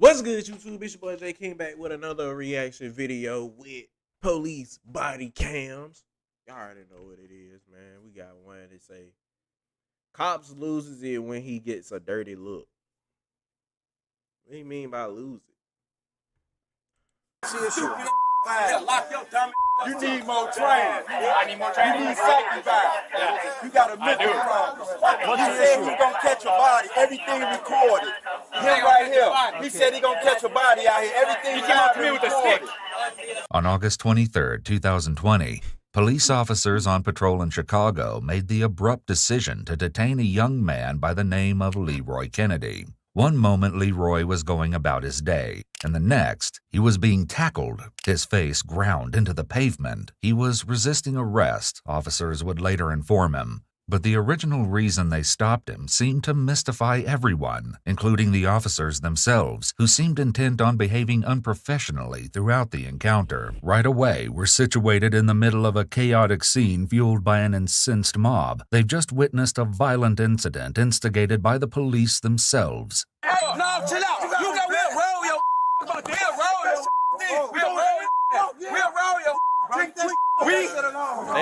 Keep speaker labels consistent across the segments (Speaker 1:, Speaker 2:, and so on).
Speaker 1: What's good, YouTube? It's your boy J came back with another reaction video with police body cams. Y'all already know what it is, man. We got one that say, cops loses it when he gets a dirty look. What do you mean by lose it?
Speaker 2: Lock your dumb. You need more training. I need more training. You need sacrifice. You got a mental problem. He said he's gonna catch a body. Everything recorded. Him right here. He said he's gonna catch a body out here. Everything he came up to me with a stick.
Speaker 3: On August 23rd, 2020, police officers on patrol in Chicago made the abrupt decision to detain a young man by the name of Leroy Kennedy. One moment Leroy was going about his day, and the next, he was being tackled, his face ground into the pavement. He was resisting arrest, officers would later inform him. But the original reason they stopped him seemed to mystify everyone, including the officers themselves, who seemed intent on behaving unprofessionally throughout the encounter. Right away, we're situated in the middle of a chaotic scene fueled by an incensed mob. They've just witnessed a violent incident instigated by the police themselves.
Speaker 2: Hey, no, chill out. You got we'll roll your. We'll roll your. We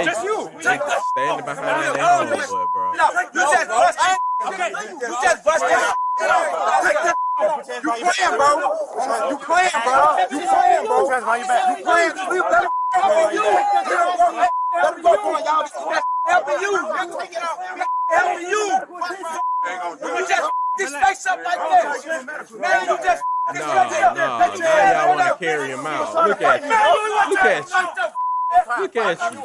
Speaker 2: just you.
Speaker 1: Standing behind that homeboy, bro.
Speaker 2: No, you just busted. Okay, you just busted. You playing, bro. You playing, bro. You playing, bro. You playing. We better you. Let me go for y'all. Helping you. Helping you. You just this face up like this. Man, you just.
Speaker 1: No, now y'all want to carry him out. Look at you. Look at you. Look at you.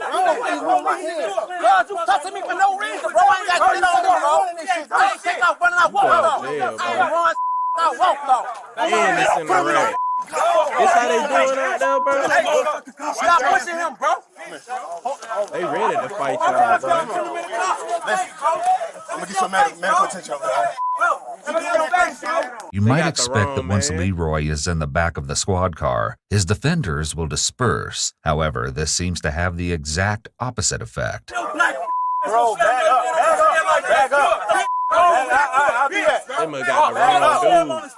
Speaker 2: God, you touching me for no reason, bro. I ain't got shit on there, bro. I ain't take off running out. I walk though.
Speaker 1: And it's in the red. This how they doing out there, bro?
Speaker 2: Stop pushing him, bro.
Speaker 1: They ready to fight y'all, bro.
Speaker 2: I'm gonna get some medical attention over there.
Speaker 3: You might expect that once Leroy is in the back of the squad car, his defenders will disperse. However, this seems to have the exact opposite effect.
Speaker 2: Bro, back up. I'll be that.
Speaker 1: They must got the wrong dude.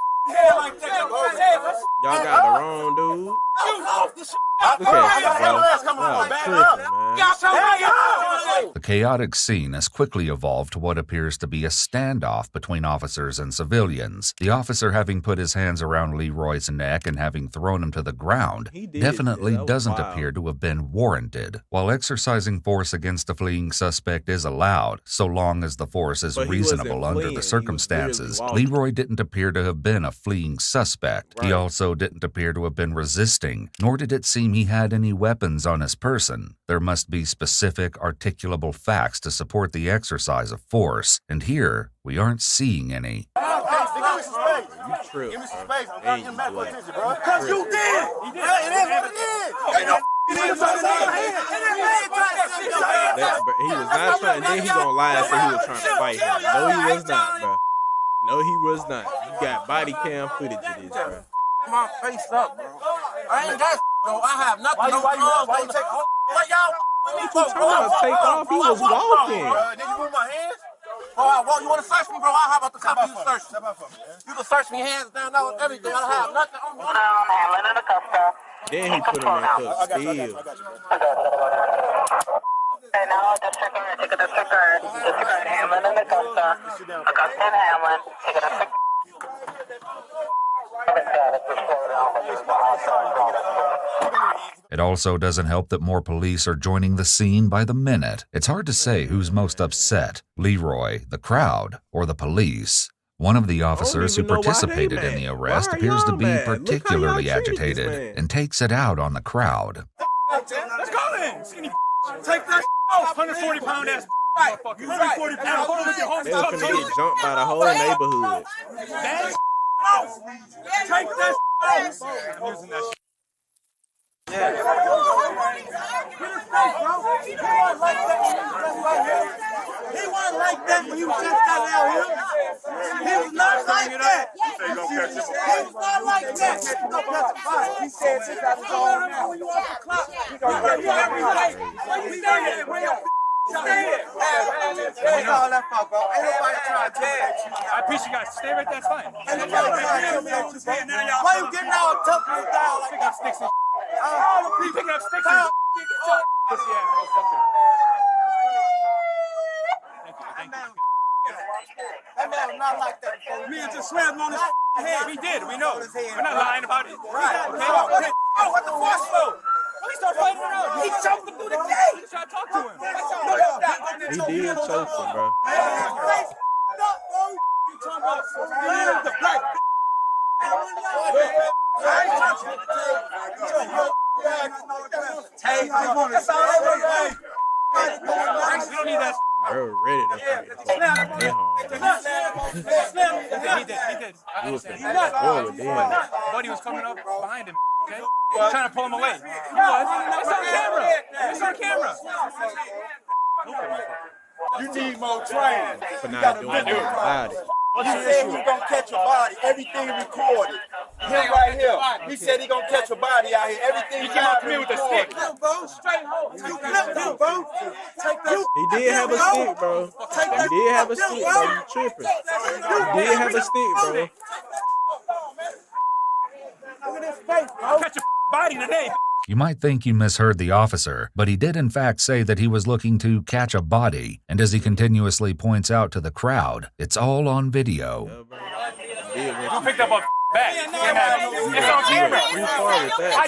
Speaker 1: Y'all got the wrong dude. Look at you,
Speaker 3: The chaotic scene has quickly evolved to what appears to be a standoff between officers and civilians. The officer, having put his hands around Leroy's neck and having thrown him to the ground, definitely doesn't appear to have been warranted. While exercising force against a fleeing suspect is allowed, so long as the force is reasonable under the circumstances, Leroy didn't appear to have been a fleeing suspect. He also didn't appear to have been resisting, nor did it seem he had any weapons on his person. There must be specific, articulable facts to support the exercise of force, and here we aren't seeing any.
Speaker 1: You trip,
Speaker 2: Give me some
Speaker 1: bro.
Speaker 2: space. I'm not getting medical attention, bro.
Speaker 1: Cause
Speaker 2: you did. It is what it is. Ain't no
Speaker 1: he was not trying. Then he gonna lie and say he was trying to fight him. No, he was not, bro. No, he was not. You got body cam footage of this, bro.
Speaker 2: My face up, bro. I ain't got bro. I have nothing. Why you take off? Why y'all?
Speaker 1: What you trying to take off? He was walking.
Speaker 2: Did you move my hands? Bro, you want to search me, bro? How about the cop you search me? You can search me hands down, everything. I don't have nothing on me.
Speaker 1: Then he put him in cuffs still.
Speaker 4: And now disregard, take a disregard. Disregard Hamlin in the cuffs, Augusta and Hamlin, take a disregard.
Speaker 3: It also doesn't help that more police are joining the scene by the minute. It's hard to say who's most upset, Leroy, the crowd, or the police. One of the officers who participated in the arrest appears to be particularly agitated and takes it out on the crowd.
Speaker 2: Let's go then, skinny. Take that off, 140-pound ass. 140 pounds.
Speaker 1: They was finna get jumped by the whole neighborhood.
Speaker 2: Take that off. He wasn't like that when he was just out here. He was not like that. He was not like that. He said, "Since I was on now, when you off the clock, we gonna get you every day." Where you staying? Where your staying? Take all that now, bro. Ain't nobody trying to intimidate you.
Speaker 5: I appreciate you guys. Stay right there, it's fine.
Speaker 2: Ain't nobody trying to intimidate you, bro. Why you getting all tough and down like
Speaker 5: Pick up sticks and
Speaker 2: all the people
Speaker 5: picking up sticks and pussy ass motherfucker. Thank you.
Speaker 2: That man was not like that.
Speaker 5: Me and just slammed him on his head. We did. We know. We're not lying about it.
Speaker 2: Right.
Speaker 5: Okay?
Speaker 2: Oh, what the force for?
Speaker 5: He started fighting around. He choked him through the gate. He tried to talk to him.
Speaker 1: He did choke him, bro.
Speaker 5: We don't need that.
Speaker 1: Bro, ready to fight.
Speaker 5: He did.
Speaker 1: He was forward, damn.
Speaker 5: Buddy was coming up behind him. Okay? Trying to pull him away. He was. It's on camera. It's on camera.
Speaker 2: You need more training.
Speaker 1: For not doing anything about it.
Speaker 2: He said he's gonna catch a body. Everything recorded. Him right here. He said he gonna catch a body out here. Everything
Speaker 5: He came up to me with a stick.
Speaker 1: He did have a stick, bro. He did have a stick, bro. You tripping. He did have a stick, bro.
Speaker 5: I'll catch a body today.
Speaker 3: You might think you misheard the officer, but he did in fact say that he was looking to catch a body, and as he continuously points out to the crowd, it's all on video.
Speaker 5: You picked up a bag. It's on camera. I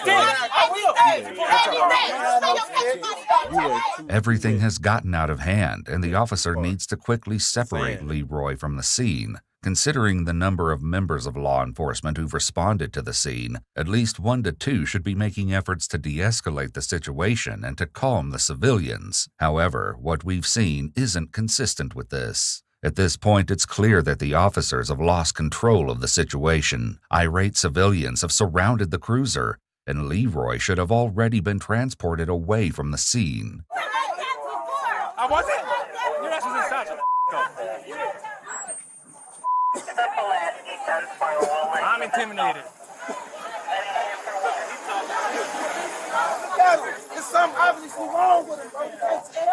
Speaker 5: did.
Speaker 3: Everything has gotten out of hand, and the officer needs to quickly separate Leroy from the scene. Considering the number of members of law enforcement who've responded to the scene, at least 1 to 2 should be making efforts to de-escalate the situation and to calm the civilians. However, what we've seen isn't consistent with this. At this point, it's clear that the officers have lost control of the situation. Irate civilians have surrounded the cruiser, and Leroy should have already been transported away from the scene.
Speaker 5: I wasn't. Your ass was inside. I'm intimidated.
Speaker 2: There's something obviously wrong with him, bro.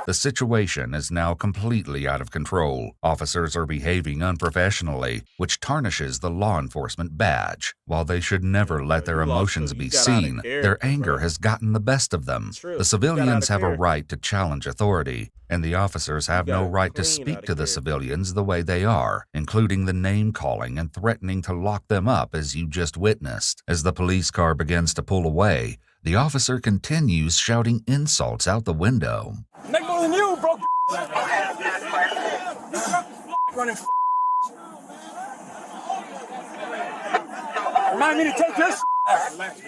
Speaker 3: The situation is now completely out of control. Officers are behaving unprofessionally, which tarnishes the law enforcement badge. While they should never let their emotions be seen, their anger has gotten the best of them. The civilians have a right to challenge authority, and the officers have no right to speak to the civilians the way they are, including the name-calling and threatening to lock them up as you just witnessed. As the police car begins to pull away, the officer continues shouting insults out the window.
Speaker 5: Make more than you, bro. Running. Remind me to take this. Relax.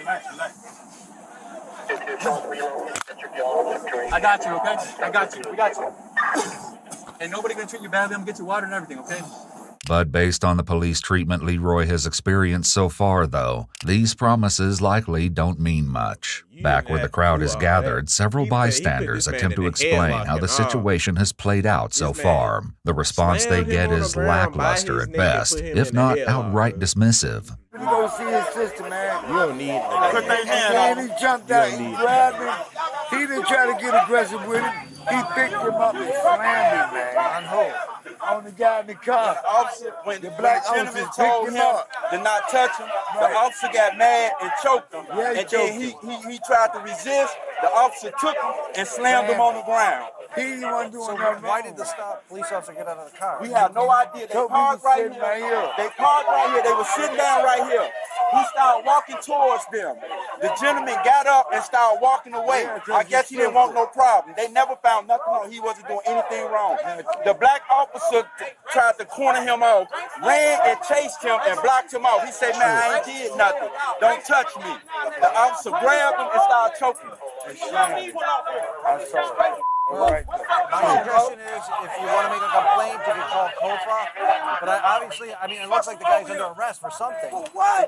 Speaker 5: I got you, okay? I got you. We got you. Ain't nobody gonna treat you badly. I'm gonna get you water and everything, okay?
Speaker 3: But based on the police treatment Leroy has experienced so far, though, these promises likely don't mean much. Back where the crowd is gathered, several bystanders attempt to explain how the situation has played out so far. The response they get is lackluster at best, if not outright dismissive.
Speaker 2: You go see his sister, man.
Speaker 1: You don't need
Speaker 2: Put their hand on him. He jumped out, he grabbed him. He didn't try to get aggressive with him. He picked him up and slammed him, man. On the guy in the car.
Speaker 6: The officer, when
Speaker 2: The black
Speaker 6: the gentleman
Speaker 2: officer
Speaker 6: told
Speaker 2: picked
Speaker 6: him
Speaker 2: him up.
Speaker 6: to not touch him, the
Speaker 2: Right.
Speaker 6: officer got mad and choked him.
Speaker 2: Yeah, he
Speaker 6: and
Speaker 2: choked
Speaker 6: then he tried to resist. The officer took him and slammed him on the ground.
Speaker 2: He wasn't doing nothing
Speaker 7: Why
Speaker 2: wrong.
Speaker 7: did the police officer get out of the car?
Speaker 6: We have no idea. They
Speaker 2: Told me
Speaker 6: parked
Speaker 2: to
Speaker 6: right
Speaker 2: sit
Speaker 6: here.
Speaker 2: right here.
Speaker 6: They parked right here. They were sitting down right here. He started walking towards them. The gentleman got up and started walking away. I guess he didn't want no problem. They never found nothing on. He wasn't doing anything wrong. The black officer tried to corner him off, ran and chased him and blocked him off. He said, man, I ain't did nothing. Don't touch me. The officer grabbed him and started choking him.
Speaker 2: I saw it. All right.
Speaker 7: My suggestion is, if you want to make a complaint, you can call COFA. But it looks like the guy's under arrest for something.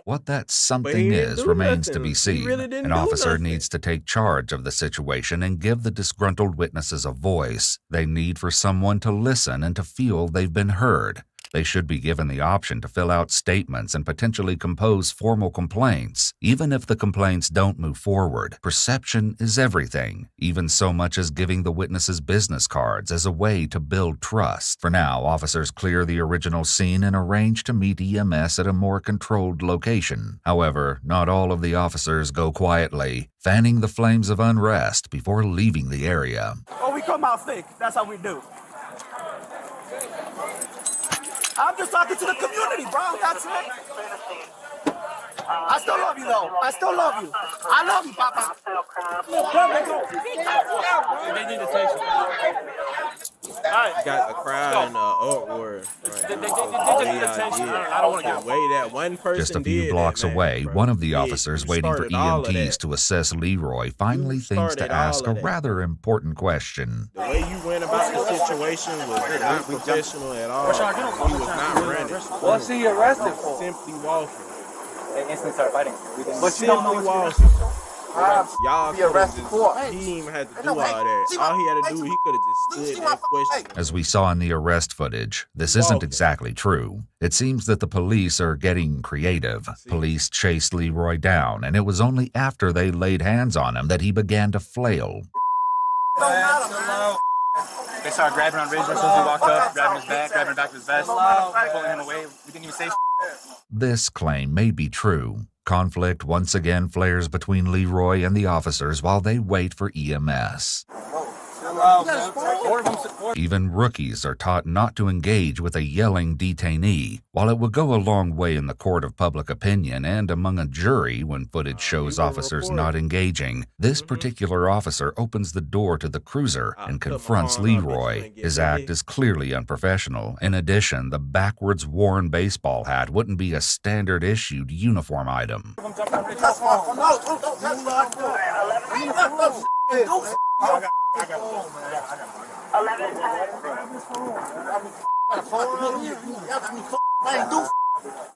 Speaker 3: What that
Speaker 1: But he
Speaker 3: something
Speaker 1: didn't
Speaker 3: is
Speaker 1: do
Speaker 3: remains to
Speaker 1: nothing.
Speaker 3: be
Speaker 1: He
Speaker 3: seen.
Speaker 1: really didn't
Speaker 3: An
Speaker 1: do
Speaker 3: officer
Speaker 1: nothing.
Speaker 3: needs to take charge of the situation and give the disgruntled witnesses a voice. They need for someone to listen and to feel they've been heard. They should be given the option to fill out statements and potentially compose formal complaints. Even if the complaints don't move forward, perception is everything, even so much as giving the witnesses business cards as a way to build trust. For now, officers clear the original scene and arrange to meet EMS at a more controlled location. However, not all of the officers go quietly, fanning the flames of unrest before leaving the area.
Speaker 2: Oh, we come out thick. That's how we do. I'm just talking to the community, bro. That's it. I still love you, though. I still love you. I love you, Papa.
Speaker 5: They need attention.
Speaker 1: Got a crowd in uproar.
Speaker 5: They need attention. I don't want to get
Speaker 1: away. That one person
Speaker 3: Just a few blocks away, one of the officers waiting for EMTs to assess Leroy finally thinks to ask a rather important question.
Speaker 1: The way you went about the situation was not professional at all. He was not running.
Speaker 5: What's he arrested for?
Speaker 1: Simply walking.
Speaker 5: They instantly started fighting.
Speaker 1: But you don't know walking. Y'all could have just, he didn't even have to do all that. All he had to do, he could have just stood and questioned.
Speaker 3: As we saw in the arrest footage, this isn't exactly true. It seems that the police are getting creative. Police chased Leroy down, and it was only after they laid hands on him that he began to flail.
Speaker 5: They started grabbing on Ridge as soon as he walked up, grabbing his back, grabbing the back of his vest, pulling him away. We didn't even say.
Speaker 3: This claim may be true. Conflict once again flares between Leroy and the officers while they wait for EMS. Even rookies are taught not to engage with a yelling detainee. While it would go a long way in the court of public opinion and among a jury when footage shows officers not engaging, this particular officer opens the door to the cruiser and confronts Leroy. His act is clearly unprofessional. In addition, the backwards worn baseball hat wouldn't be a standard issued uniform item.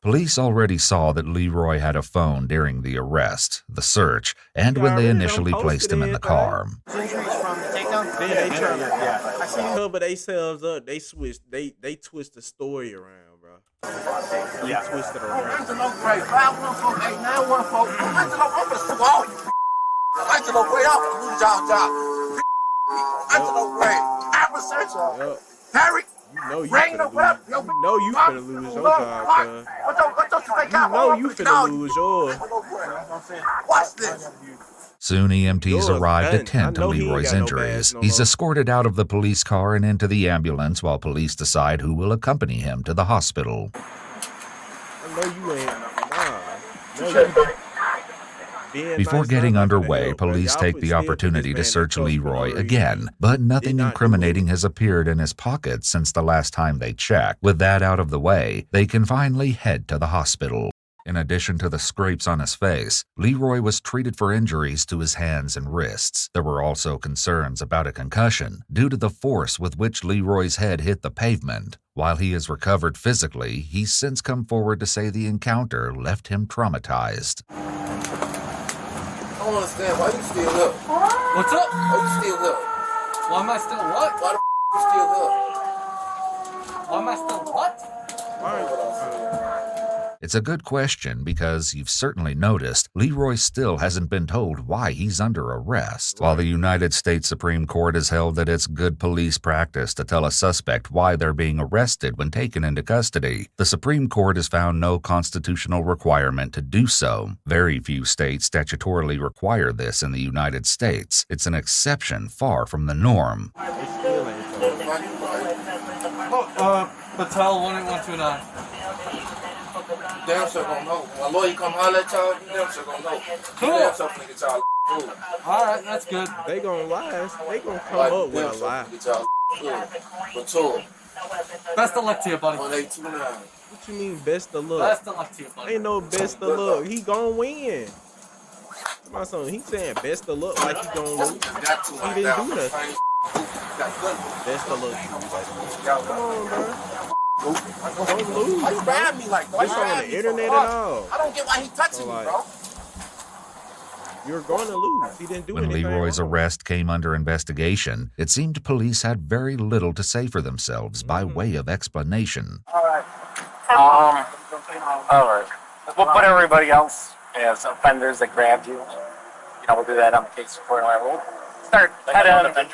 Speaker 3: Police already saw that Leroy had a phone during the arrest, the search, and when they initially placed him in the car.
Speaker 1: They cover themselves up. They twist the story around, bro. They twist it around.
Speaker 2: Harry,
Speaker 1: you know you finna lose your job, cuz. You know you finna lose yours.
Speaker 2: Watch this.
Speaker 3: Soon EMTs arrive to tend to Leroy's injuries. He's escorted out of the police car and into the ambulance while police decide who will accompany him to the hospital.
Speaker 1: I know you ain't. Nah.
Speaker 3: Before getting underway, police take the opportunity to search Leroy again, but nothing incriminating has appeared in his pockets since the last time they checked. With that out of the way, they can finally head to the hospital. In addition to the scrapes on his face, Leroy was treated for injuries to his hands and wrists. There were also concerns about a concussion due to the force with which Leroy's head hit the pavement. While he has recovered physically, he's since come forward to say the encounter left him traumatized.
Speaker 2: I don't understand why you still up.
Speaker 5: What's up?
Speaker 2: Why you still up?
Speaker 5: Why am I still what?
Speaker 2: Why the you still up?
Speaker 5: Why am I still what?
Speaker 3: It's a good question because you've certainly noticed Leroy still hasn't been told why he's under arrest. While the United States Supreme Court has held that it's good police practice to tell a suspect why they're being arrested when taken into custody, the Supreme Court has found no constitutional requirement to do so. Very few states statutorily require this in the United States. It's an exception far from the norm.
Speaker 5: Patel 18129.
Speaker 2: Damn sure gonna know. My lawyer come holler at y'all, you damn sure gonna know.
Speaker 5: Cool.
Speaker 2: Damn sure finna get y'all food.
Speaker 5: Alright, that's good.
Speaker 1: They gonna lie. They gonna come up with a lie.
Speaker 2: Get y'all food. But tour.
Speaker 5: Best of luck to you, buddy.
Speaker 2: 1829.
Speaker 1: What you mean best of luck?
Speaker 5: Best of luck to you, buddy.
Speaker 1: Ain't no best of luck. He gonna win. My son, he saying best of luck like he gonna lose. He didn't do nothing. Best of luck. Come on, bro. Don't lose.
Speaker 2: Why you grab me like that?
Speaker 1: It's on the internet and all.
Speaker 2: I don't get why he touching me, bro.
Speaker 1: You're going to lose. He didn't do
Speaker 3: When
Speaker 1: anything
Speaker 3: Leroy's
Speaker 1: wrong.
Speaker 3: arrest came under investigation, it seemed police had very little to say for themselves by way of explanation.
Speaker 8: All right. We'll put everybody else as offenders that grabbed you. You know, we'll do that on the case report. We'll start head on.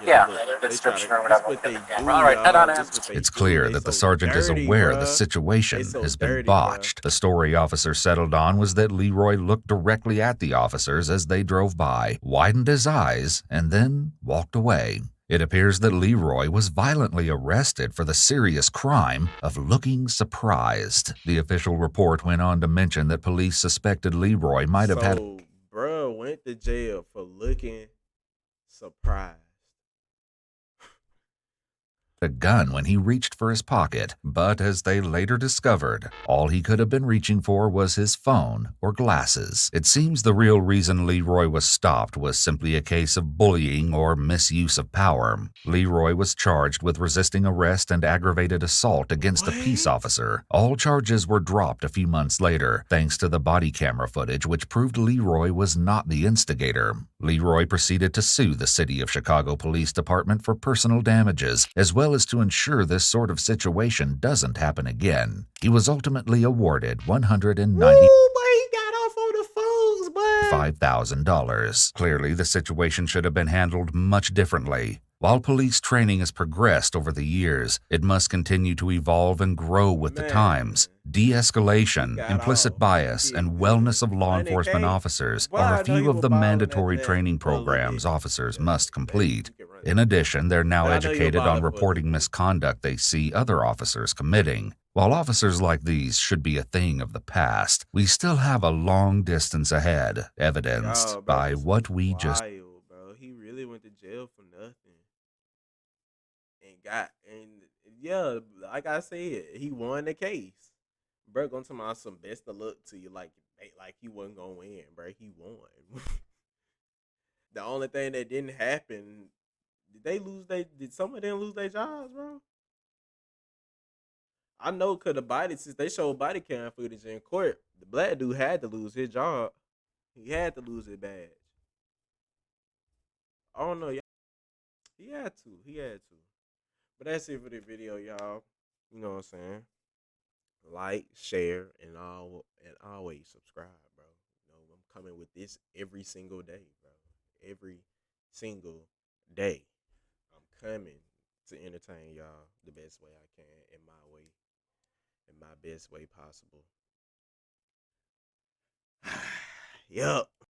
Speaker 8: Yeah, the description or whatever. All right, head on in.
Speaker 3: It's clear that the sergeant is aware the situation has been botched. The story officers settled on was that Leroy looked directly at the officers as they drove by, widened his eyes, and then walked away. It appears that Leroy was violently arrested for the serious crime of looking surprised. The official report went on to mention that police suspected Leroy might have had...
Speaker 1: Bruh went to jail for looking surprised.
Speaker 3: a gun when he reached for his pocket, but as they later discovered, all he could have been reaching for was his phone or glasses. It seems the real reason Leroy was stopped was simply a case of bullying or misuse of power. Leroy was charged with resisting arrest and aggravated assault against a peace officer. All charges were dropped a few months later, thanks to the body camera footage which proved Leroy was not the instigator. Leroy proceeded to sue the City of Chicago Police Department for personal damages, as well as to ensure this sort of situation doesn't happen again. He was ultimately awarded $195,000. Clearly, the situation should have been handled much differently. While police training has progressed over the years, it must continue to evolve and grow with the times. De-escalation, implicit bias, and wellness of law enforcement officers are a few of the mandatory training programs officers must complete. In addition, they're now educated on reporting misconduct they see other officers committing. While officers like these should be a thing of the past, we still have a long distance ahead, evidenced by what we just...
Speaker 1: Bro. He really went to jail for nothing. And yeah, like I said, he won the case. Bro, gonna tell me some best of luck to you, like he wasn't gonna win, bro. He won. The only thing that didn't happen, did some of them lose their jobs, bro? I know, cause since they showed body cam footage in court, the black dude had to lose his job. He had to lose his badge. I don't know, y'all. He had to. But that's it for the video, y'all. You know what I'm saying? Like, share, and always subscribe, bro. You know, I'm coming with this every single day, bro. Every single day. I'm coming to entertain y'all the best way I can, in my best way possible. Yup.